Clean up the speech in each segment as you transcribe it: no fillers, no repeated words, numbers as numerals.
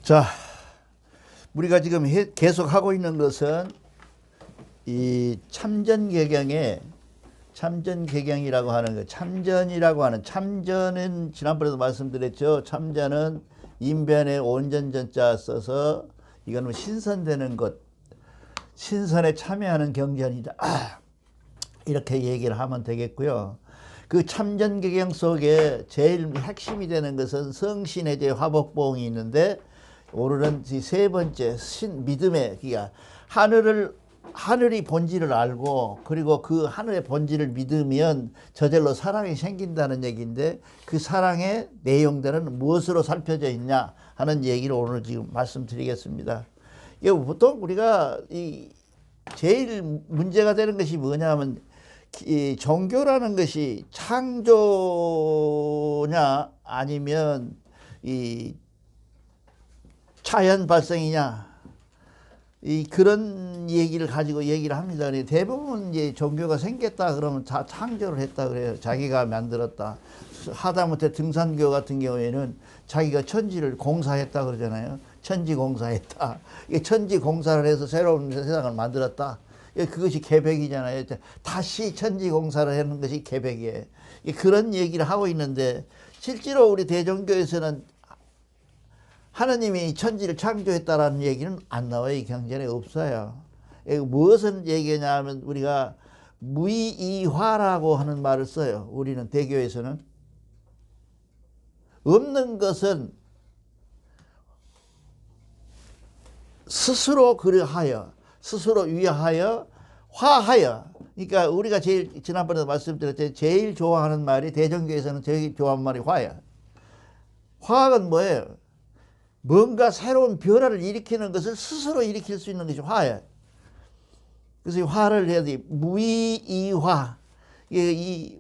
자, 우리가 지금 계속 하고 있는 것은 이 참전개경이라고 하는 거, 참전이라고 하는 참전은 지난번에도 말씀드렸죠. 참전은 인변에 온전전자 써서 이거는 신선되는 것, 신선에 참여하는 경전이다. 이렇게 얘기를 하면 되겠고요. 그 참전개경 속에 제일 핵심이 되는 것은 성신의 화복봉이 있는데, 오늘은 세 번째 믿음의 기가 하늘이 본질을 알고, 그리고 그 하늘의 본질을 믿으면 저절로 사랑이 생긴다는 얘기인데, 그 사랑의 내용들은 무엇으로 살펴져 있냐 하는 얘기를 오늘 지금 말씀드리겠습니다. 이게 보통 우리가 제일 문제가 되는 것이 뭐냐면, 이 종교라는 것이 창조냐 아니면 이 자연 발생이냐, 그런 얘기를 가지고 얘기를 합니다. 대부분 이제 종교가 생겼다 그러면 다 창조를 했다 그래요. 자기가 만들었다. 하다못해 등산교 같은 경우에는 자기가 천지를 공사했다 그러잖아요. 천지 공사했다. 천지 공사를 해서 새로운 세상을 만들었다. 그것이 계백이잖아요. 다시 천지 공사를 하는 것이 계백이에요. 그런 얘기를 하고 있는데, 실제로 우리 대종교에서는 하느님이 천지를 창조했다라는 얘기는 안 나와요. 이 경전에 없어요. 무엇을 얘기하냐면, 우리가 무의이화라고 하는 말을 써요. 우리는 대교에서는 없는 것은 스스로 그러하여, 스스로 위하여, 화하여. 그러니까 우리가 제일 지난번에도 말씀드렸죠. 제일 좋아하는 말이, 대종교에서는 제일 좋아하는 말이 화야. 화학은 뭐예요? 뭔가 새로운 변화를 일으키는 것을 스스로 일으킬 수 있는 것이 화야. 그래서 이 화를 해야 돼. 무의이화. 이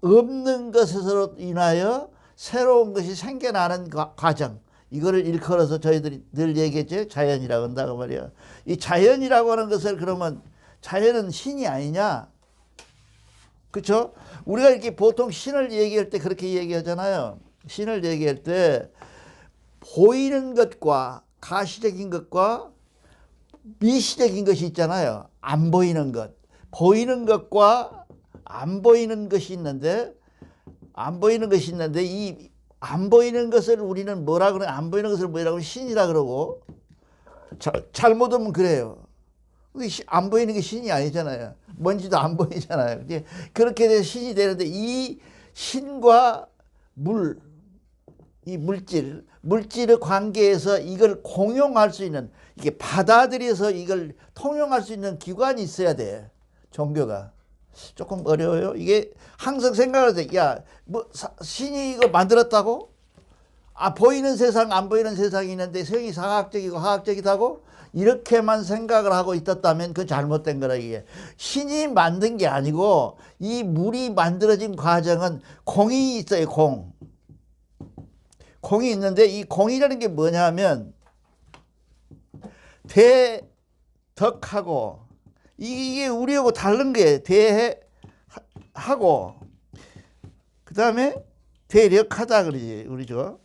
없는 것으로 인하여 새로운 것이 생겨나는 과정. 이거를 일컬어서 저희들이 늘 얘기했죠. 자연이라고 한다고 말이야. 이 자연이라고 하는 것을, 그러면 자연은 신이 아니냐? 그렇죠? 우리가 이렇게 보통 신을 얘기할 때 그렇게 얘기하잖아요. 신을 얘기할 때 보이는 것과 가시적인 것과 미시적인 것이 있잖아요. 안 보이는 것. 보이는 것과 안 보이는 것이 있는데, 이 안 보이는 것을 우리는 뭐라 그래? 안 보이는 것을 뭐라고? 신이라 그러고, 잘못하면 그래요. 안 보이는 게 신이 아니잖아요. 먼지도 안 보이잖아요. 그렇게 돼서 신이 되는데, 이 신과 이 물질의 관계에서 이걸 공용할 수 있는, 이게 받아들여서 이걸 통용할 수 있는 기관이 있어야 돼. 종교가. 조금 어려워요. 이게 항상 생각을 해. 야, 신이 이거 만들었다고? 보이는 세상, 안 보이는 세상이 있는데 성이 사학적이고 화학적이다고? 이렇게만 생각을 하고 있었다면 그건 잘못된 거라. 이게 신이 만든 게 아니고, 이 물이 만들어진 과정은 공이 있어요. 공이 있는데, 이 공이라는 게 뭐냐면 대덕하고, 이게 우리하고 다른 게 대하고, 그 다음에 대력하다 그러지, 우리죠.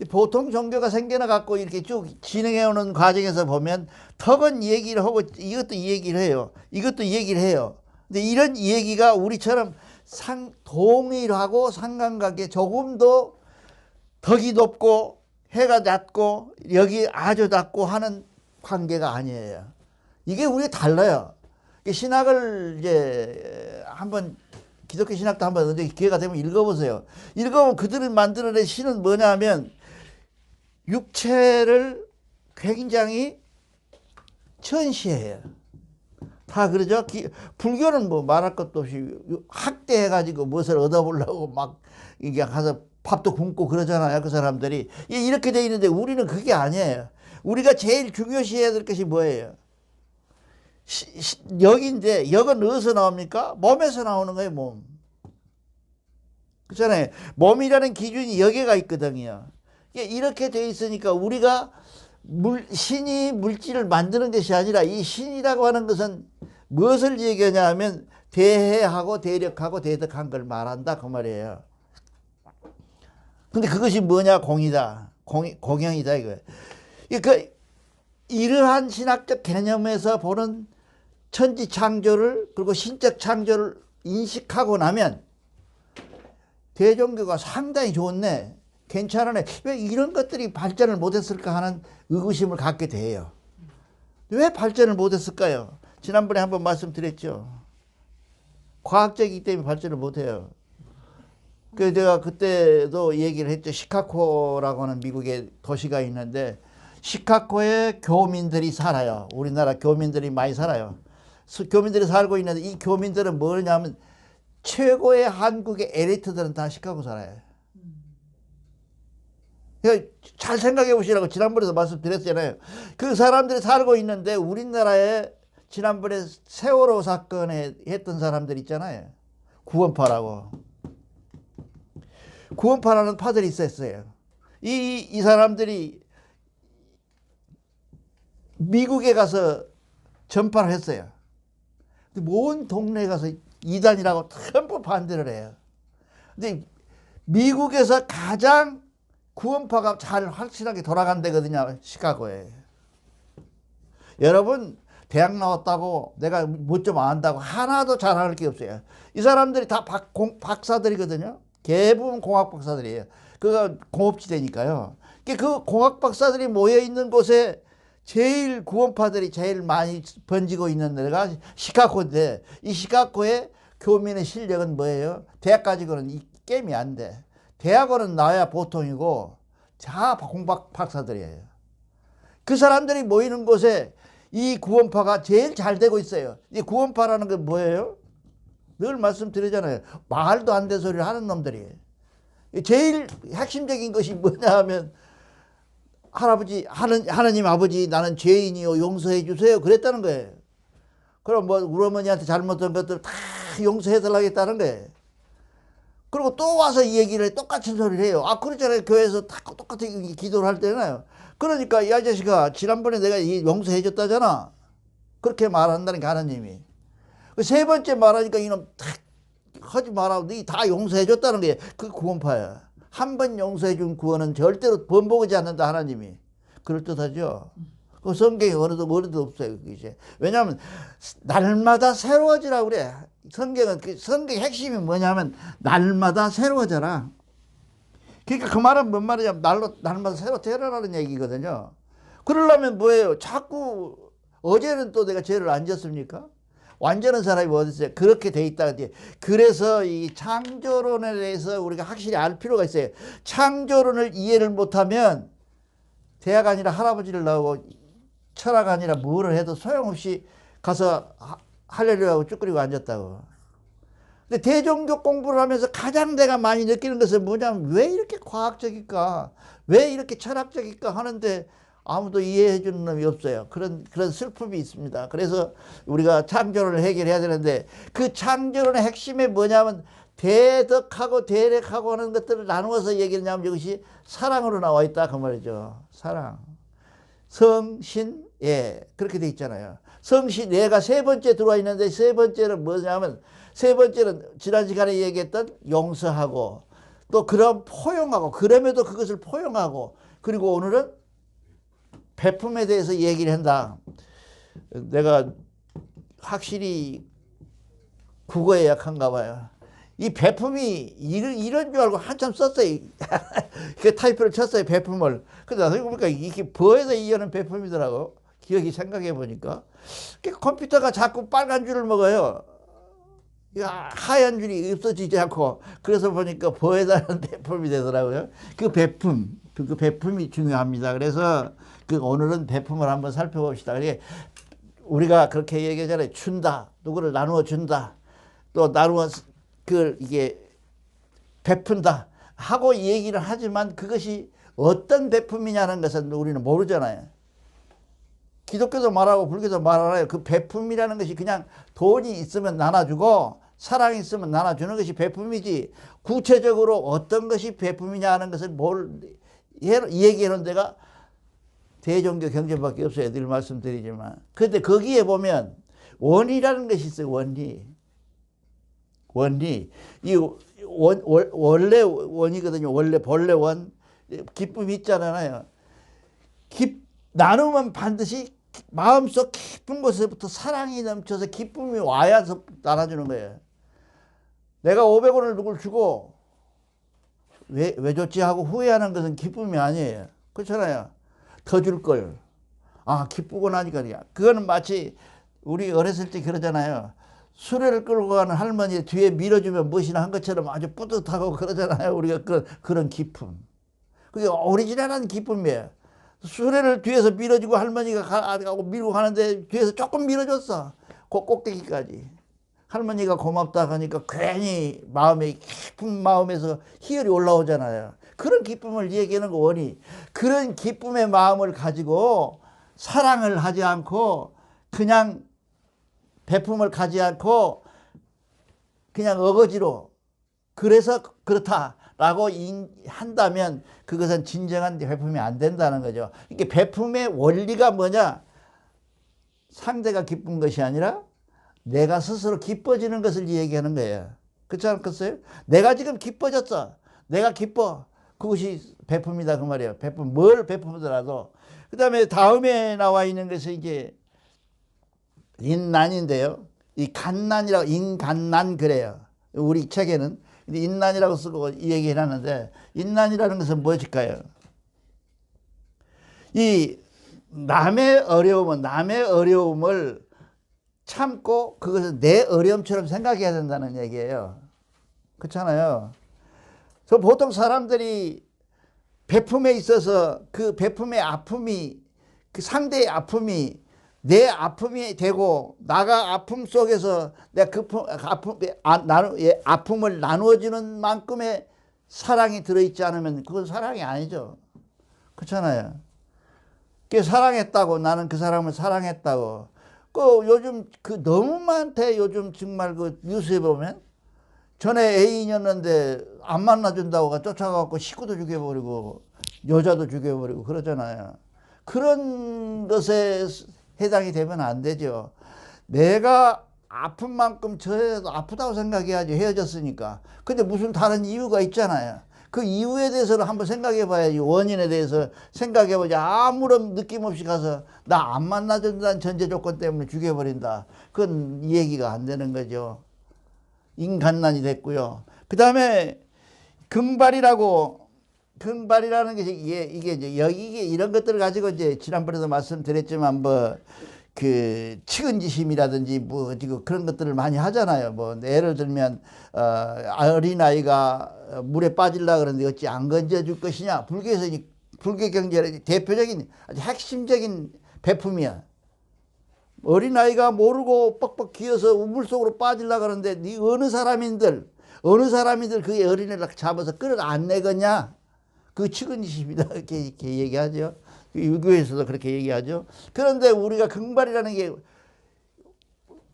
보통 종교가 생겨나 갖고 이렇게 쭉 진행해 오는 과정에서 보면, 덕은 얘기를 하고 이것도 얘기를 해요. 이것도 얘기를 해요. 근데 이런 얘기가 우리처럼 동일하고 상관관계, 조금 더 덕이 높고 해가 낮고 여기 아주 낮고 하는 관계가 아니에요. 이게 우리가 달라요. 신학을 이제 한번, 기독교 신학도 한번 언제 기회가 되면 읽어보세요. 읽어보면 그들을 만들어낸 신은 뭐냐면, 육체를 굉장히 천시해요. 다 그러죠. 불교는 뭐 말할 것도 없이 학대해가지고 무엇을 얻어보려고 막 이게 가서 밥도 굶고 그러잖아요. 그 사람들이. 이렇게 돼 있는데, 우리는 그게 아니에요. 우리가 제일 중요시해야 될 것이 뭐예요? 역인데, 역은 어디서 나옵니까? 몸에서 나오는 거예요. 몸. 그렇잖아요. 몸이라는 기준이 역에가 있거든요. 이렇게 돼 있으니까 우리가 신이 물질을 만드는 것이 아니라, 이 신이라고 하는 것은 무엇을 얘기하냐 하면 대해하고 대력하고 대덕한 걸 말한다 그 말이에요. 근데 그것이 뭐냐? 공이다. 공영이다 이거예요. 그 이러한 신학적 개념에서 보는 천지 창조를 그리고 신적 창조를 인식하고 나면 대종교가 상당히 좋네, 괜찮으네, 왜 이런 것들이 발전을 못했을까 하는 의구심을 갖게 돼요. 왜 발전을 못했을까요? 지난번에 한번 말씀드렸죠. 과학적이기 때문에 발전을 못해요. 그 제가 그때도 얘기를 했죠. 시카고라고 하는 미국의 도시가 있는데 시카고에 교민들이 살아요. 우리나라 교민들이 많이 살아요. 교민들이 살고 있는데 이 교민들은 뭐냐면 최고의 한국의 엘리트들은 다 시카고 살아요. 잘 생각해 보시라고 지난번에도 말씀드렸잖아요. 그 사람들이 살고 있는데 우리나라에 지난번에 세월호 사건에 했던 사람들 있잖아요. 구원파라고. 구원파라는 파들이 있었어요. 이 사람들이 미국에 가서 전파를 했어요. 온 동네에 가서 이단이라고 전부 반대를 해요. 근데 미국에서 가장 구원파가 잘 확실하게 돌아간다거든요. 시카고에. 여러분 대학 나왔다고 내가 뭐 좀 안다고 하나도 잘할 게 없어요. 이 사람들이 다 박사들이거든요. 대부분 공학 박사들이에요. 그가 공업지대니까요. 그 공학 박사들이 모여 있는 곳에 제일 구원파들이 제일 많이 번지고 있는 데가 시카고인데 이 시카고의 교민의 실력은 뭐예요? 대학 가지고는 이 게임이 안 돼. 대학원은 나와야 보통이고 다 공학 박사들이에요. 그 사람들이 모이는 곳에 이 구원파가 제일 잘 되고 있어요. 이 구원파라는 건 뭐예요? 늘 말씀드리잖아요. 말도 안 되는 소리를 하는 놈들이에요. 제일 핵심적인 것이 뭐냐 하면 할아버지, 하느님 아버지 나는 죄인이요 용서해 주세요 그랬다는 거예요. 그럼 뭐 우리 어머니한테 잘못한 것들 다 용서해 달라겠다는 거예요. 그리고 또 와서 이 얘기를 해, 똑같은 소리를 해요. 아 그렇잖아요. 교회에서 다 똑같은 기도를 할 때잖아요. 그러니까 이 아저씨가 지난번에 내가 용서해 줬다잖아. 그렇게 말한다니까 하나님이. 세 번째 말하니까 이놈 탁 하지 마라. 너 다 용서해 줬다는 게 그 구원파야. 한 번 용서해 준 구원은 절대로 번복하지 않는다 하나님이. 그럴듯하죠. 그 성경에 어느도 없어요. 그게. 왜냐하면 날마다 새로워지라고 그래. 성경은 성경의 핵심이 뭐냐면 날마다 새로워져라. 그러니까 그 말은 뭔 말이냐면 날마다 새로 되라라는 얘기거든요. 그러려면 뭐예요? 자꾸 어제는 또 내가 죄를 안 졌습니까? 완전한 사람이 어디 있어요? 그렇게 돼 있다. 그래서 이 창조론에 대해서 우리가 확실히 알 필요가 있어요. 창조론을 이해를 못하면 대학 아니라 할아버지를 나오고 철학 아니라 뭐를 해도 소용없이 가서 할렐루야하고 쭈그리고 앉았다고. 근데 대종교 공부를 하면서 가장 내가 많이 느끼는 것은 뭐냐면 왜 이렇게 과학적일까? 왜 이렇게 철학적일까 하는데 아무도 이해해 주는 놈이 없어요. 그런 슬픔이 있습니다. 그래서 우리가 창조론을 해결해야 되는데 그 창조론의 핵심이 뭐냐면 대덕하고 대력하고 하는 것들을 나누어서 얘기하냐면 이것이 사랑으로 나와 있다 그 말이죠. 사랑. 성신, 예. 그렇게 돼 있잖아요. 성신, 예가 세 번째 들어와 있는데 세 번째는 뭐냐면 세 번째는 지난 시간에 얘기했던 용서하고 또 그런 포용하고 그럼에도 그것을 포용하고 그리고 오늘은 배품에 대해서 얘기를 한다. 내가 확실히 국어에 약한가 봐요. 이 배품이 이런 줄 알고 한참 썼어요. 그 타이프를 쳤어요. 배품을. 근데 나중에 보니까 이게 버에서 이어는 배품이더라고. 기억이 생각해 보니까. 컴퓨터가 자꾸 빨간 줄을 먹어요. 하얀 줄이 없어지지 않고. 그래서 보니까 버에다는 배품이 되더라고요. 그 배품이 중요합니다. 그래서 오늘은 배품을 한번 살펴봅시다. 우리가 그렇게 얘기하잖아요. 준다. 누구를 나누어 준다. 또 나누어 이게 베푼다 하고 얘기를 하지만 그것이 어떤 배품이냐는 것은 우리는 모르잖아요. 기독교도 말하고 불교도 말하나요. 그 배품이라는 것이 그냥 돈이 있으면 나눠주고 사랑이 있으면 나눠주는 것이 배품이지 구체적으로 어떤 것이 배품이냐 하는 것을 얘기하는 데가 대종교 경전밖에 없어요. 늘 말씀드리지만. 그런데 거기에 보면 원리라는 것이 있어요. 원리. 원래 원이거든요. 본래 원. 기쁨이 있잖아요. 나누면 반드시 마음속 깊은 곳에부터 사랑이 넘쳐서 기쁨이 와야 나눠주는 거예요. 내가 500원을 누굴 주고 왜 줬지 하고 후회하는 것은 기쁨이 아니에요. 그렇잖아요. 더 줄 걸. 아, 기쁘고 나니까. 그거는 마치 우리 어렸을 때 그러잖아요. 수레를 끌고 가는 할머니 뒤에 밀어주면 무엇이나 한 것처럼 아주 뿌듯하고 그러잖아요. 우리가 그런 기쁨. 그게 오리지널한 기쁨이에요. 수레를 뒤에서 밀어주고 할머니가 가고 밀고 가는데 뒤에서 조금 밀어줬어. 그 꼭대기까지. 할머니가 고맙다 하니까 괜히 마음에 깊은 마음에서 희열이 올라오잖아요. 그런 기쁨을 얘기하는 거 원이. 그런 기쁨의 마음을 가지고 사랑을 하지 않고 그냥 배품을 가지 않고 그냥 어거지로 그래서 그렇다라고 한다면 그것은 진정한 배품이 안 된다는 거죠. 이게 배품의 원리가 뭐냐? 상대가 기쁜 것이 아니라 내가 스스로 기뻐지는 것을 얘기하는 거예요. 그렇지 않겠어요? 내가 지금 기뻐졌어. 내가 기뻐. 그것이 배품이다 그 말이에요. 배품, 뭘 배품이더라도. 그 다음에 다음에 나와 있는 것이 이제 인난인데요. 이 간난이라고, 인간난 그래요. 우리 책에는. 근데 인난이라고 쓰고 이 얘기 해놨는데, 인난이라는 것은 무엇일까요? 이 남의 어려움을 참고 그것을 내 어려움처럼 생각해야 된다는 얘기예요. 그렇잖아요. 그래서 보통 사람들이 배품에 있어서 그 배품의 아픔이, 그 상대의 아픔이 내 아픔이 되고 나가 아픔 속에서 내가 아픔을 나누어주는 만큼의 사랑이 들어있지 않으면 그건 사랑이 아니죠. 그렇잖아요. 그 사랑했다고, 나는 그 사람을 사랑했다고. 그 요즘 그 너무 많대. 요즘 정말 그 뉴스에 보면 전에 애인이었는데 안 만나준다고 쫓아가고 식구도 죽여버리고 여자도 죽여버리고 그러잖아요. 그런 것에 해당이 되면 안 되죠. 내가 아픈 만큼 저래도 아프다고 생각해야지, 헤어졌으니까. 근데 무슨 다른 이유가 있잖아요. 그 이유에 대해서는 한번 생각해 봐야지. 원인에 대해서 생각해 보자. 아무런 느낌 없이 가서 나 안 만나준다는 전제 조건 때문에 죽여버린다. 그건 이 얘기가 안 되는 거죠. 인간난이 됐고요. 그 다음에 금발이라는 것이 이게 이제 여기 이런 것들을 가지고 이제 지난번에도 말씀드렸지만 그 측은지심이라든지 지금 그런 것들을 많이 하잖아요. 예를 들면 어린아이가 물에 빠질라 그러는데 어찌 안 건져줄 것이냐. 불교에서 불교 경제의 대표적인 아주 핵심적인 배품이야. 어린아이가 모르고 뻑뻑 기어서 물속으로 빠질라 그러는데 네 어느 사람인들 그 어린애를 잡아서 끌어 안 내겠냐. 그 측은지심이다. 이렇게 얘기하죠. 유교에서도 그렇게 얘기하죠. 그런데 우리가 긍발이라는 게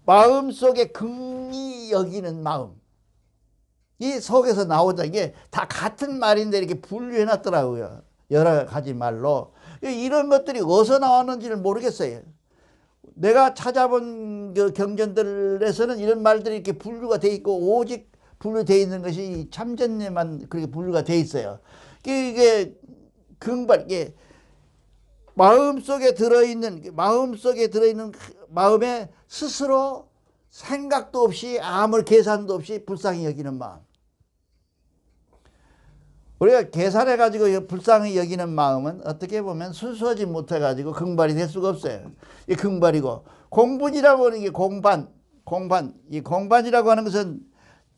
마음속에 긍이 여기는 마음, 이 속에서 나오자. 이게 다 같은 말인데 이렇게 분류해 놨더라고요. 여러 가지 말로. 이런 것들이 어디서 나왔는지를 모르겠어요. 내가 찾아본 그 경전들에서는 이런 말들이 이렇게 분류가 돼 있고 오직 분류되어 있는 것이 참전에만 그렇게 분류가 돼 있어요. 이게 긍발, 이게 마음속에 들어있는 마음에 스스로 생각도 없이 아무 계산도 없이 불쌍히 여기는 마음. 우리가 계산해가지고 불쌍히 여기는 마음은 어떻게 보면 순수하지 못해가지고 긍발이 될 수가 없어요. 이 긍발이고, 공분이라고 하는 게 공반. 이 공반이라고 하는 것은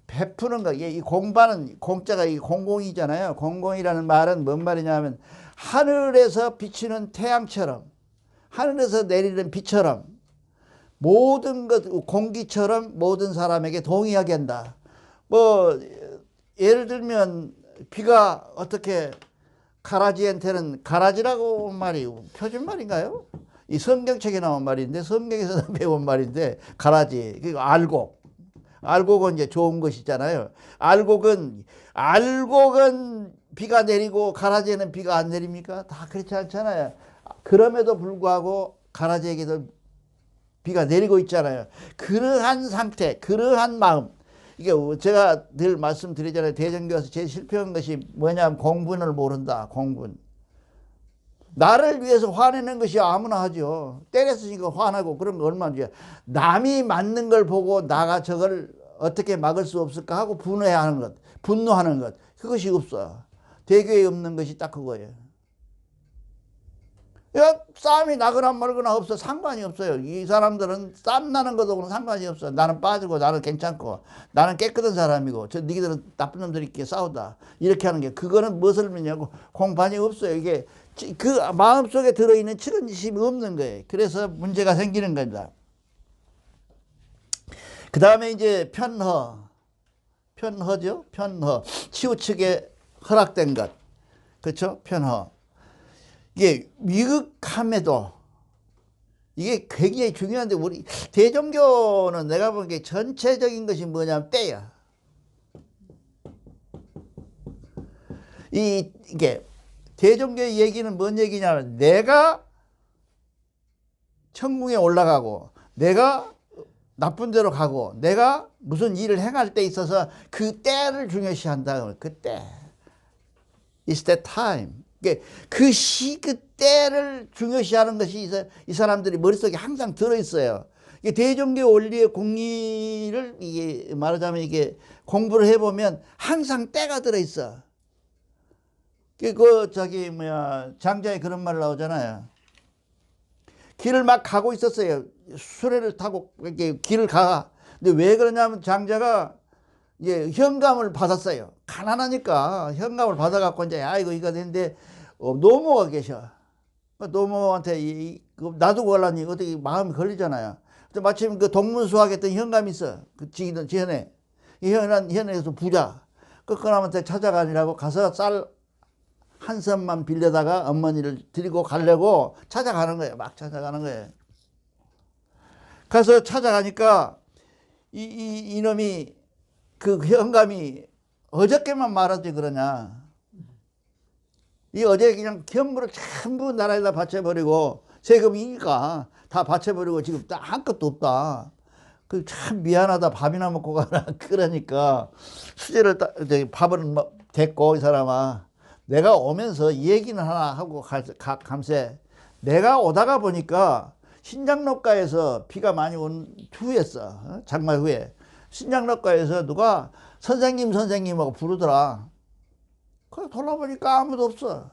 베푸는 거. 이 공반은 공자가 이 공공이잖아요. 공공이라는 말은 뭔 말이냐면 하늘에서 비치는 태양처럼, 하늘에서 내리는 비처럼, 모든 것, 공기처럼 모든 사람에게 동의하게 한다. 예를 들면 비가 어떻게 가라지한테는, 가라지라고 말이 표준말인가요? 이 성경책에 나온 말인데, 성경에서 배운 말인데, 가라지, 그리고 알곡은 이제 좋은 것이잖아요. 알곡은 비가 내리고 가라지에는 비가 안 내립니까? 다 그렇지 않잖아요. 그럼에도 불구하고 가라지에게도 비가 내리고 있잖아요. 그러한 상태, 그러한 마음. 이게 제가 늘 말씀드리잖아요. 대전교에서 제일 실패한 것이 뭐냐면 공분을 모른다. 공분. 나를 위해서 화내는 것이 아무나 하죠. 때렸으니까 화나고 그런 거 얼마나 좋아. 남이 맞는 걸 보고 나가 저걸 어떻게 막을 수 없을까 하고 분해하는 것, 분노하는 것, 그것이 없어. 대교에 없는 것이 딱 그거예요. 야, 싸움이 나거나 말거나 없어. 상관이 없어요. 이 사람들은 싸움 나는 것하고는 상관이 없어. 나는 빠지고 나는 괜찮고 나는 깨끗한 사람이고 저 니들은 나쁜 놈들이 이렇게 싸우다 이렇게 하는 게 그거는 무엇을 의미냐고 공판이 없어요. 이게 그 마음속에 들어있는 측은지심이 없는 거예요. 그래서 문제가 생기는 겁니다. 그 다음에 이제 편허죠. 편허. 치우치게 허락된 것. 그렇죠? 편허. 이게 위극함에도 이게 굉장히 중요한데 우리 대종교는 내가 보기에 전체적인 것이 뭐냐면 때야. 이게 대종교의 얘기는 뭔 얘기냐면 내가 천국에 올라가고 내가 나쁜 데로 가고 내가 무슨 일을 행할 때 있어서 그 때를 중요시한다. 그 때. It's that time. 그 때를 중요시하는 것이 이 사람들이 머릿속에 항상 들어있어요. 대종교 원리의 공리를 이게 말하자면 이게 공부를 해보면 항상 때가 들어있어. 장자에 그런 말 나오잖아요. 길을 막 가고 있었어요. 수레를 타고 이렇게 길을 가. 근데 왜 그러냐면 장자가 이제 현감을 받았어요. 가난하니까 현감을 받아갖고 이제 아이고 이거 되는데 노모가 계셔. 노모한테 놔두고 가려니 어떻게 마음이 걸리잖아요. 근데 마침 그 동문수학했던 현감이 있어. 그 지현에. 이 현에서 부자. 그 사람한테 찾아가니라고 가서 쌀 한 섬만 빌려다가 어머니를 데리고 가려고 찾아가는 거예요. 막 찾아가는 거예요. 가서 찾아가니까 이놈이 그 현감이 어저께만 말하지 그러냐. 이 어제 그냥 견물을 전부 나라에다 바쳐버리고 세금이니까 다 바쳐버리고 지금 딱 한 것도 없다. 그 참 미안하다. 밥이나 먹고 가라. 그러니까 수제를 밥을 됐고 이 사람아 내가 오면서 이 얘기는 하나 하고 감세. 내가 오다가 보니까 신장로가에서 비가 많이 온 후였어. 장마 후에 신장로가에서 누가 선생님하고 부르더라. 그래 돌아보니까 아무도 없어.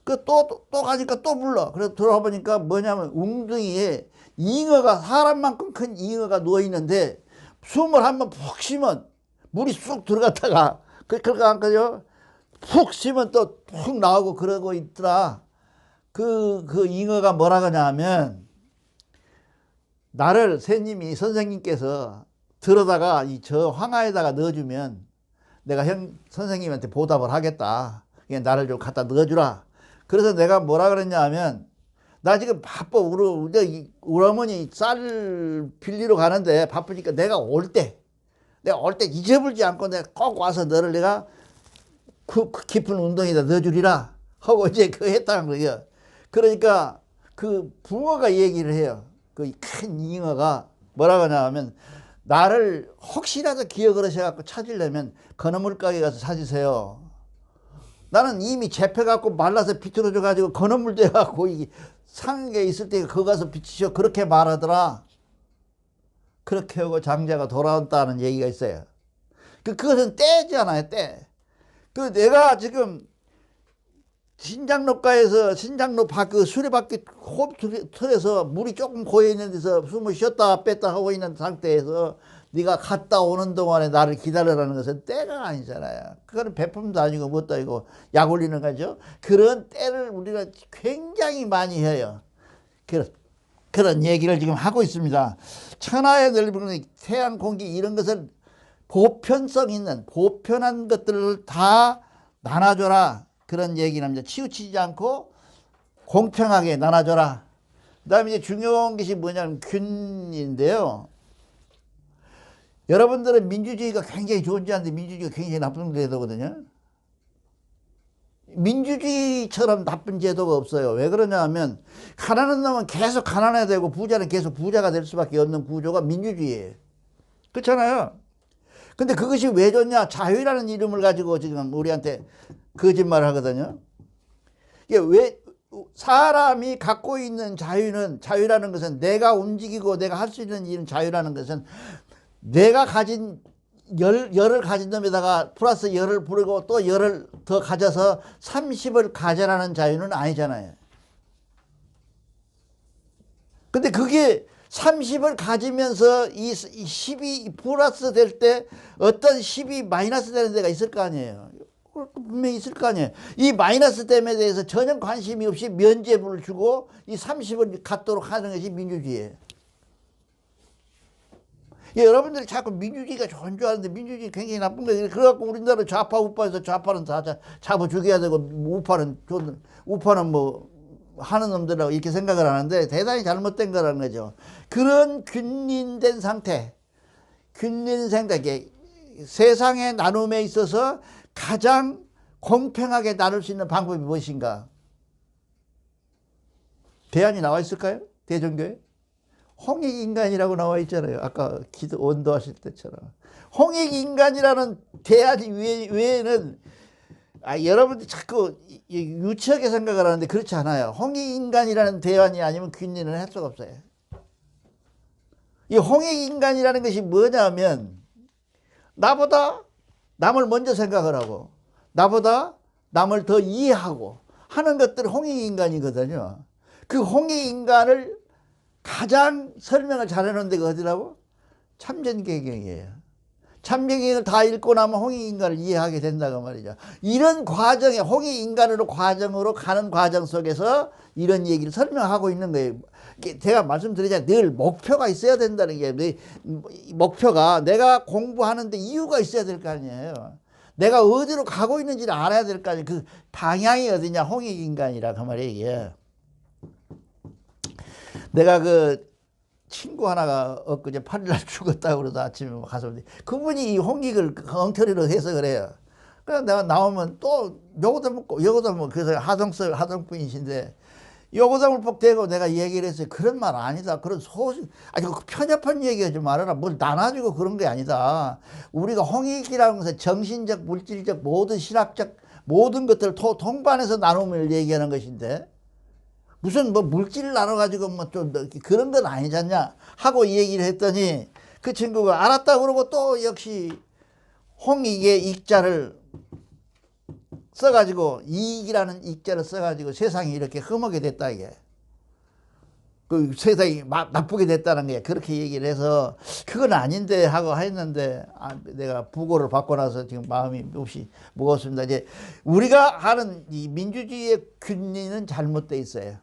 또 가니까 또 불러. 그래서 돌아보니까 뭐냐면 웅둥이에 잉어가 사람만큼 큰 잉어가 누워있는데 숨을 한번 푹 쉬면 물이 쑥 들어갔다가 그렇게 안 거죠. 푹 쉬면 또 푹 나오고 그러고 있더라. 그 잉어가 뭐라 그러냐면 나를 선생님께서 들어다가 저 황하에다가 넣어주면 내가 선생님한테 보답을 하겠다. 나를 좀 갖다 넣어주라. 그래서 내가 뭐라 그랬냐 하면 나 지금 바빠. 우리 어머니 쌀 빌리러 가는데 바쁘니까 내가 올 때 잊어버리지 않고 내가 꼭 와서 너를 내가 그 깊은 운동에다 넣어주리라 하고 이제 했다는 거예요. 그러니까 그 붕어가 얘기를 해요. 그 큰 잉어가 뭐라고 하냐면 나를 혹시라도 기억을 하셔갖고 찾으려면 건어물 가게 가서 찾으세요. 나는 이미 잡혀갖고 말라서 비틀어져가지고 건어물 돼갖고 상에 있을 때 거기 가서 비치셔. 그렇게 말하더라. 그렇게 하고 장자가 돌아온다는 얘기가 있어요. 그것은 때잖아요. 때. 내가 지금 신장로가에서 그 수레바퀴 호흡 틀에서 물이 조금 고여 있는 데서 숨을 쉬었다 뺐다 하고 있는 상태에서 네가 갔다 오는 동안에 나를 기다려라는 것은 때가 아니잖아요. 그거는 베품도 아니고 뭣도 아니고 약 올리는 거죠. 그런 때를 우리가 굉장히 많이 해요. 그런 얘기를 지금 하고 있습니다. 천하의 넓은 태양 공기 이런 것을 보편성 있는 보편한 것들을 다 나눠줘라. 그런 얘기를 합니다. 치우치지 않고 공평하게 나눠줘라. 그 다음에 이제 중요한 것이 뭐냐면 균인데요. 여러분들은 민주주의가 굉장히 좋은지 아는데 민주주의가 굉장히 나쁜 제도거든요. 민주주의처럼 나쁜 제도가 없어요. 왜 그러냐 하면 가난한 놈은 계속 가난해야 되고 부자는 계속 부자가 될 수밖에 없는 구조가 민주주의예요. 그렇잖아요. 근데 그것이 왜 좋냐? 자유라는 이름을 가지고 지금 우리한테 거짓말을 하거든요. 이게 사람이 갖고 있는 자유라는 것은 내가 움직이고 내가 할 수 있는 일은 자유라는 것은 내가 가진 열을 가진 놈에다가 플러스 열을 부르고 또 열을 더 가져서 30을 가져라는 자유는 아니잖아요. 근데 그게 30을 가지면서 이 10이 플러스 될 때 어떤 10이 마이너스 되는 데가 있을 거 아니에요. 분명히 있을 거 아니에요. 이 마이너스 됨에 대해서 전혀 관심이 없이 면죄부를 주고 이 30을 갖도록 하는 것이 민주주의예요. 예, 여러분들이 자꾸 민주주의가 좋은 줄 아는데 민주주의 굉장히 나쁜 거예요. 그래갖고 우리나라 좌파 우파에서 좌파는 다 잡아 죽여야 되고 우파는 뭐 하는 놈들이라고 이렇게 생각을 하는데 대단히 잘못된 거라는 거죠. 그런 균린된 상태, 세상의 나눔에 있어서 가장 공평하게 나눌 수 있는 방법이 무엇인가? 대안이 나와 있을까요? 대종교에? 홍익인간이라고 나와 있잖아요. 아까 기도 원도하실 때처럼. 홍익인간이라는 대안이 외에는 여러분들이 자꾸 유치하게 생각을 하는데 그렇지 않아요. 홍익인간이라는 대안이 아니면 균리는 할 수가 없어요. 이 홍익인간이라는 것이 뭐냐면 나보다 남을 먼저 생각을 하고 나보다 남을 더 이해하고 하는 것들이 홍익인간이거든요. 그 홍익인간을 가장 설명을 잘해놓은 데가 어디라고? 참전개경이에요. 참전개경을 다 읽고 나면 홍익인간을 이해하게 된다고 말이죠. 이런 과정에 홍익인간으로 과정으로 가는 과정 속에서 이런 얘기를 설명하고 있는 거예요. 제가 말씀드리자 늘 목표가 있어야 된다는 게 목표가 내가 공부하는데 이유가 있어야 될 거 아니에요. 내가 어디로 가고 있는지를 알아야 될 거 아니에요. 그 방향이 어디냐? 홍익인간이라 그 말이에요. 내가 그 친구 하나가 엊그제 8일날 죽었다고 그러서 아침에 가서 그분이 이 홍익을 엉터리로 해서 그래요. 그래서 내가 나오면 또 요거도 먹고 그래서 하동분이신데 요거도 꼭 대고 내가 얘기를 했어요. 그런 말 아니다. 그런 소식 아니 그 편협한 얘기하지 말아라. 뭘 나눠주고 그런 게 아니다. 우리가 홍익이라는 것은 정신적, 물질적, 모든 신학적 모든 것들을 통반해서 나눔을 얘기하는 것인데 무슨 뭐 물질을 나눠가지고 뭐 좀 그런 건 아니잖냐 하고 얘기를 했더니 그 친구가 알았다 그러고 또 역시 홍익의 익자를 써가지고 이익이라는 익자를 써가지고 세상이 이렇게 험하게 됐다 이게 그 세상이 나쁘게 됐다는 게 그렇게 얘기를 해서 그건 아닌데 하고 했는데 내가 부고를 받고 나서 지금 마음이 몹시 무겁습니다. 이제 우리가 하는 이 민주주의의 균리는 잘못돼 있어요.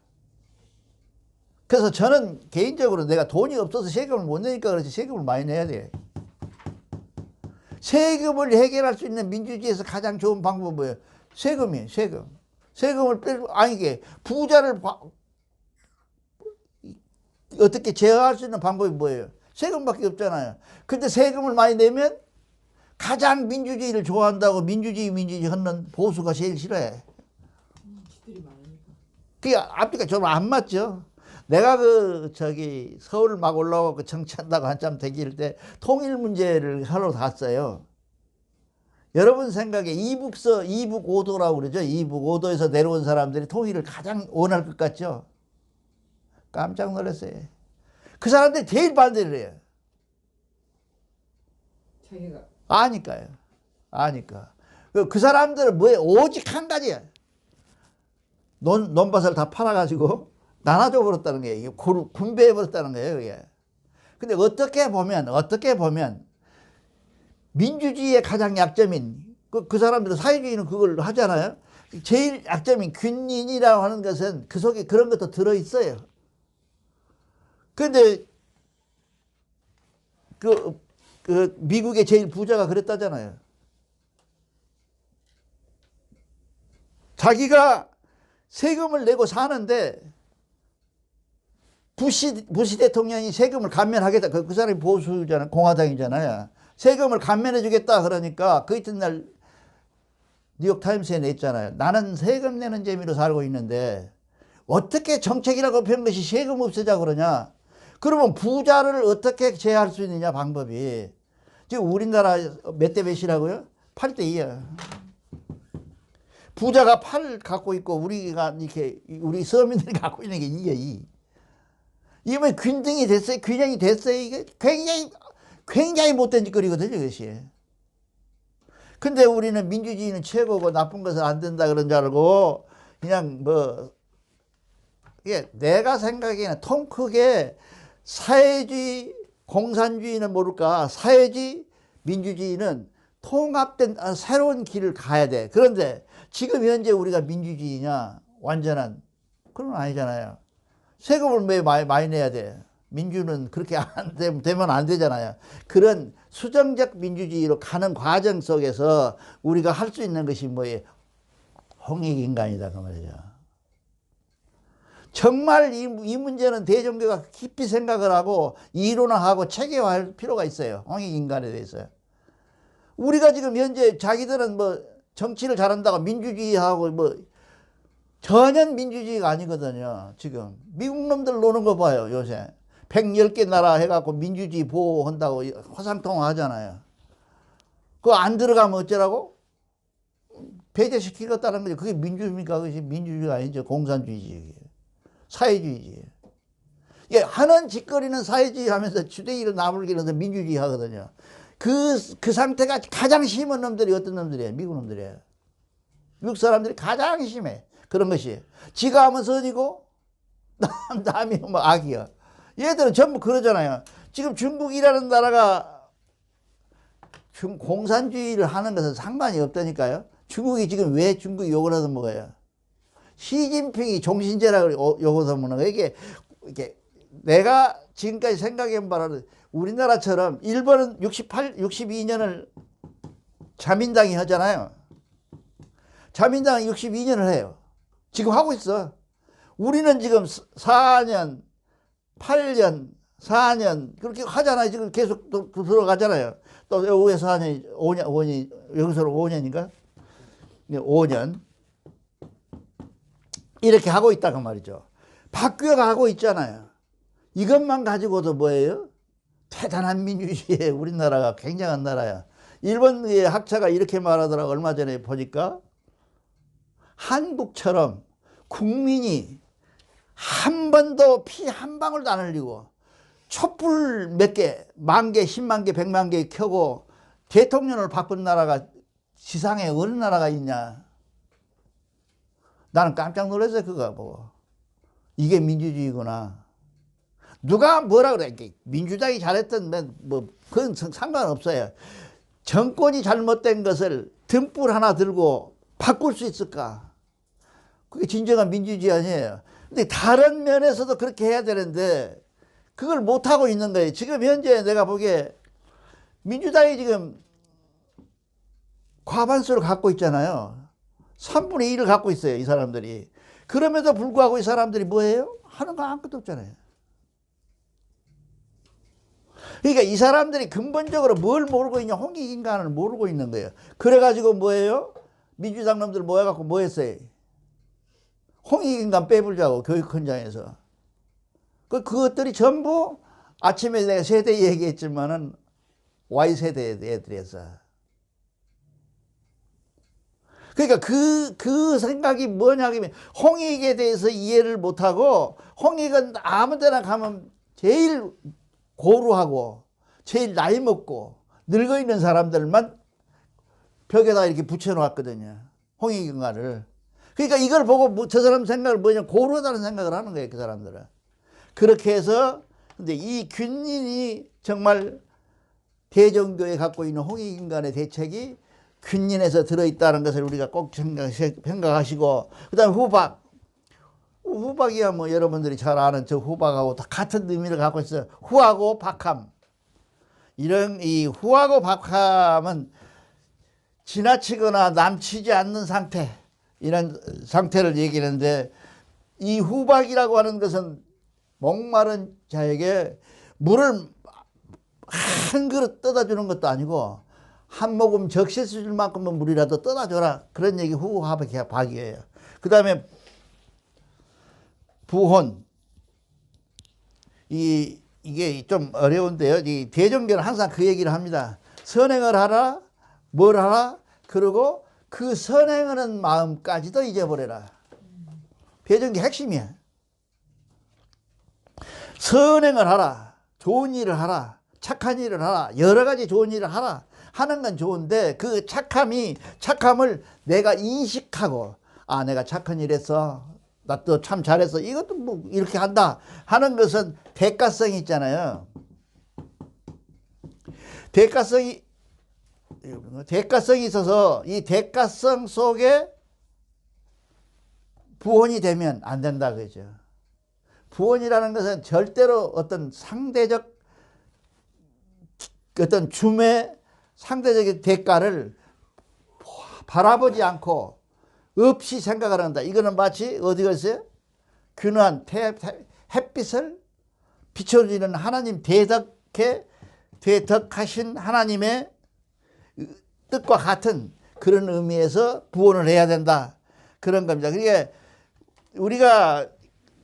그래서 저는 개인적으로 내가 돈이 없어서 세금을 못 내니까 그렇지 세금을 많이 내야 돼. 세금을 해결할 수 있는 민주주의에서 가장 좋은 방법은 뭐예요? 세금이에요. 세금을 아니 이게 부자를 어떻게 제어할 수 있는 방법이 뭐예요? 세금밖에 없잖아요. 근데 세금을 많이 내면 가장 민주주의를 좋아한다고 민주주의 하는 보수가 제일 싫어해. 그게 앞뒤가 좀 안 맞죠. 내가 서울 막 올라가고 정치한다고 한참 대기할 때 통일 문제를 하러 갔어요. 여러분 생각에 이북 5도라고 그러죠. 이북 5도에서 내려온 사람들이 통일을 가장 원할 것 같죠. 깜짝 놀랐어요. 그 사람들이 제일 반대를 해요. 자기가 아니까요. 아니까. 그 사람들은 뭐예요? 오직 한 가지야. 논밭을 다 팔아가지고 나눠줘 버렸다는 거예요. 군배해 버렸다는 거예요. 그게. 근데 어떻게 보면 민주주의의 가장 약점인 그 사람들은 사회주의는 그걸 하잖아요. 제일 약점인 균인이라고 하는 것은 그 속에 그런 것도 들어있어요. 그런데 그 미국의 제일 부자가 그랬다잖아요. 자기가 세금을 내고 사는데 부시 대통령이 세금을 감면하겠다. 그 사람이 보수잖아요. 공화당이잖아요. 세금을 감면해 주겠다 그러니까 그 이튿날 뉴욕타임스에 냈잖아요. 나는 세금 내는 재미로 살고 있는데 어떻게 정책이라고 표현 것이 세금 없애자 그러냐. 그러면 부자를 어떻게 제어할 수 있느냐 방법이. 지금 우리나라 몇 대 몇이라고요? 8대 2야. 부자가 팔 갖고 있고 우리가 이렇게 우리 서민들이 갖고 있는 게 이게 뭐 균등이 됐어요. 균형이 됐어요. 이게 굉장히 못된 짓거리거든요, 이것이. 근데 우리는 민주주의는 최고고 나쁜 것은 안 된다 그런 줄 알고 그냥 뭐 이게 내가 생각에는 통 크게 사회주의, 공산주의는 모를까 사회주의, 민주주의는 통합된 새로운 길을 가야 돼. 그런데 지금 현재 우리가 민주주의냐 완전한 그건 아니잖아요. 세금을 왜 많이 내야 돼? 민주는 그렇게 되면 안 되잖아요. 그런 수정적 민주주의로 가는 과정 속에서 우리가 할 수 있는 것이 뭐예요? 홍익인간이다 그 말이죠. 정말 이 문제는 대종교가 깊이 생각을 하고 이론화하고 체계화할 필요가 있어요. 홍익인간에 대해서. 우리가 지금 현재 자기들은 뭐 정치를 잘한다고 민주주의하고 뭐 전혀 민주주의가 아니거든요. 지금 미국 놈들 노는 거 봐요. 요새 110개 나라 해갖고 민주주의 보호한다고 화상통화 하잖아요. 그거 안 들어가면 어쩌라고? 배제시키겠다는 거죠. 그게 민주주의입니까? 그것이 민주주의가 아니죠. 공산주의지. 사회주의지. 예, 하는 짓거리는 사회주의 하면서 주대기로 나불기는 민주주의 하거든요. 그 상태가 가장 심한 놈들이 어떤 놈들이에요? 미국 놈들이에요. 미국 사람들이 가장 심해. 그런 것이. 지가 하면 선이고, 남이 하면 악이야. 얘들은 전부 그러잖아요. 지금 중국이라는 나라가 공산주의를 하는 것은 상관이 없다니까요. 중국이 지금 왜 중국이 욕을 하던 뭐예요? 시진핑이 종신제라고 욕을 하던 거예요. 이게 내가 지금까지 생각해 본 바로는 우리나라처럼 일본은 62년을 자민당이 하잖아요. 자민당이 62년을 해요. 지금 하고 있어. 우리는 지금 4년, 8년, 4년 그렇게 하잖아요. 지금 계속 또 들어가잖아요. 또 여기서 4년, 5년, 여기서는 5년인가? 5년. 이렇게 하고 있다고 말이죠. 바뀌어가고 있잖아요. 이것만 가지고도 뭐예요? 대단한 민주주의에 우리나라가 굉장한 나라야. 일본의 학자가 이렇게 말하더라고. 얼마 전에 보니까 한국처럼 국민이 한 번도 피 한 방울도 안 흘리고 촛불 몇 개, 10,000개, 100,000개, 100,000개 켜고 대통령을 바꾼 나라가 지상에 어느 나라가 있냐. 나는 깜짝 놀랐어요. 그거 보고. 이게 민주주의구나. 누가 뭐라 그래. 민주당이 잘했던 뭐 그건 상관없어요. 정권이 잘못된 것을 등불 하나 들고 바꿀 수 있을까? 그게 진정한 민주주의 아니에요. 근데 다른 면에서도 그렇게 해야 되는데 그걸 못하고 있는 거예요. 지금 현재 내가 보기에 민주당이 지금 과반수를 갖고 있잖아요. 3분의 1을 갖고 있어요. 이 사람들이. 그럼에도 불구하고 이 사람들이 뭐예요? 하는 거 아무것도 없잖아요. 그러니까 이 사람들이 근본적으로 뭘 모르고 있냐? 홍익인간을 모르고 있는 거예요. 그래가지고 뭐예요? 민주당 놈들 모여갖고 뭐 했어요? 홍익인간 빼불자고 교육 현장에서. 그것들이 전부 아침에 내가 세대 얘기했지만은 Y세대 애들이었어. 그러니까 그 생각이 뭐냐면 홍익에 대해서 이해를 못하고 홍익은 아무 데나 가면 제일 고루하고 제일 나이 먹고 늙어 있는 사람들만 벽에다 이렇게 붙여놓았거든요. 홍익인간을. 그러니까 이걸 보고 저 사람 생각을 뭐냐 고루하다는 생각을 하는 거예요. 그 사람들은. 그렇게 해서 근데 이 균인이 정말 대종교에 갖고 있는 홍익인간의 대책이 균인에서 들어있다는 것을 우리가 꼭 생각하시고 그 다음에 후박이야 뭐 여러분들이 잘 아는 저 후박하고 다 같은 의미를 갖고 있어요. 후하고 박함. 이런 이 후하고 박함은 지나치거나 남치지 않는 상태 이런 상태를 얘기하는데 이 후박이라고 하는 것은 목마른 자에게 물을 한 그릇 떠다 주는 것도 아니고 한 모금 적실 수 줄 만큼은 물이라도 떠다 줘라. 그런 얘기 후박이에요. 그 다음에 부혼. 이게 좀 어려운데요. 이 대종교는 항상 그 얘기를 합니다. 선행을 하라, 뭘 하라, 그리고 그 선행하는 마음까지도 잊어버려라. 대전기 핵심이야. 선행을 하라. 좋은 일을 하라. 착한 일을 하라. 여러 가지 좋은 일을 하라. 하는 건 좋은데 그 착함을 내가 인식하고 아 내가 착한 일 했어. 나 또 참 잘했어. 이것도 뭐 이렇게 한다 하는 것은 대가성이 있잖아요. 대가성이 있어서 이 대가성 속에 부원이 되면 안 된다 그죠. 부원이라는 것은 절대로 어떤 상대적 어떤 줌의 상대적인 대가를 바라보지 않고 없이 생각을 한다. 이거는 마치 어디가 있어요? 근한 햇빛을 비춰주는 하나님 대덕하신 하나님의 뜻과 같은 그런 의미에서 부원을 해야 된다. 그런 겁니다. 그러니까 우리가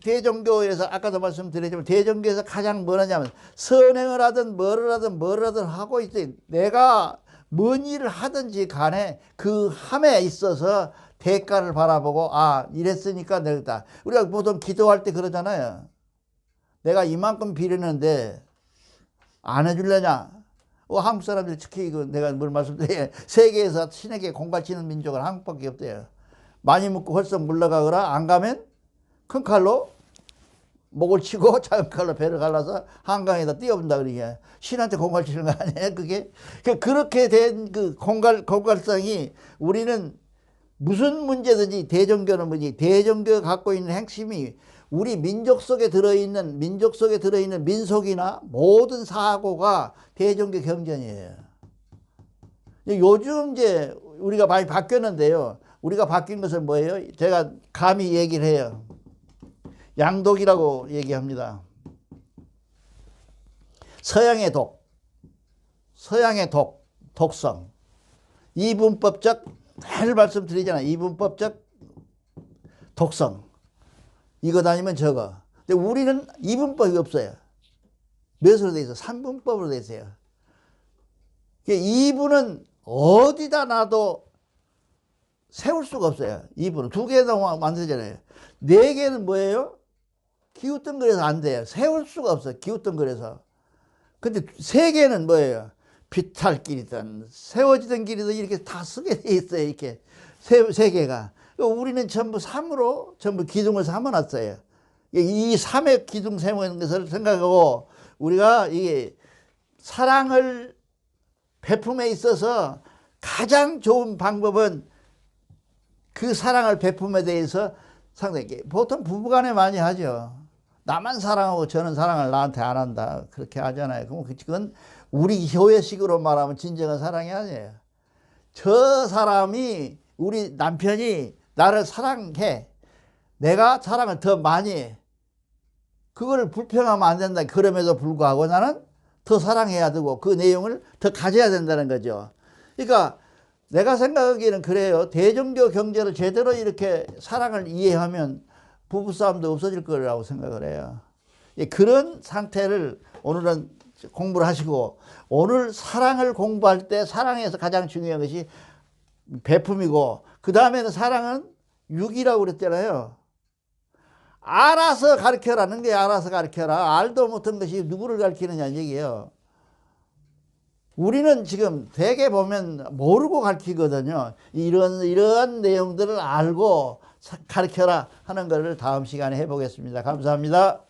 대종교에서 아까도 말씀드렸지만 대종교에서 가장 뭐냐면 선행을 하든 뭐를 하든 하고 있어요. 내가 뭔 일을 하든지 간에 그 함에 있어서 대가를 바라보고 아 이랬으니까 내가 우리가 보통 기도할 때 그러잖아요. 내가 이만큼 비렸는데 안 해줄래냐? 한국 사람들이 특히 이거 내가 뭘 말씀드려 세계에서 신에게 공갈치는 민족은 한국밖에 없대요. 많이 먹고 헐썩 물러가거라 안 가면 큰 칼로 목을 치고 작은 칼로 배를 갈라서 한강에다 띄워본다 그러게. 신한테 공갈치는 거 아니에요 그게? 그렇게 된 그 공갈성이 우리는 무슨 문제든지 대종교는 뭐지? 대종교가 갖고 있는 핵심이 우리 민족 속에 들어있는 민속이나 모든 사고가 대종교 경전이에요. 요즘 이제 우리가 많이 바뀌었는데요. 우리가 바뀐 것은 뭐예요? 제가 감히 얘기를 해요. 양독이라고 얘기합니다. 서양의 독성. 이분법적, 늘 말씀드리잖아요. 이분법적 독성. 이거 아니면 저거. 근데 우리는 이분법이 없어요. 몇으로 돼 있어? 3분법으로 돼 있어요. 이분은 어디다 놔도 세울 수가 없어요. 이분은. 2개나 만들잖아요. 4개는 뭐예요? 기웃덩거려서 안 돼요. 세울 수가 없어요. 기웃덩거려서. 근데 3개는 뭐예요? 비탈길이든 세워지던 길이든 이렇게 다 쓰게 돼 있어요. 이렇게 3개가. 우리는 전부 3으로 전부 기둥을 삼아놨어요. 이 3의 기둥 세우는 것을 생각하고 우리가 이 사랑을 베품에 있어서 가장 좋은 방법은 그 사랑을 베품에 대해서 상당히 보통 부부간에 많이 하죠. 나만 사랑하고 저는 사랑을 나한테 안 한다. 그렇게 하잖아요. 그럼 그건 우리 교회식으로 말하면 진정한 사랑이 아니에요. 저 사람이 우리 남편이 나를 사랑해. 내가 사랑을 더 많이 해. 그걸 불평하면 안 된다. 그럼에도 불구하고 나는 더 사랑해야 되고 그 내용을 더 가져야 된다는 거죠. 그러니까 내가 생각하기에는 그래요. 대종교 경제를 제대로 이렇게 사랑을 이해하면 부부싸움도 없어질 거라고 생각을 해요. 그런 상태를 오늘은 공부를 하시고 오늘 사랑을 공부할 때 사랑에서 가장 중요한 것이 베품이고 그 다음에는 사랑은 육이라고 그랬잖아요. 알아서 가르쳐라는 게 알아서 가르쳐라. 알도 못한 것이 누구를 가르치느냐는 얘기예요. 우리는 지금 대개 보면 모르고 가르치거든요. 이러한 내용들을 알고 가르쳐라 하는 것을 다음 시간에 해보겠습니다. 감사합니다.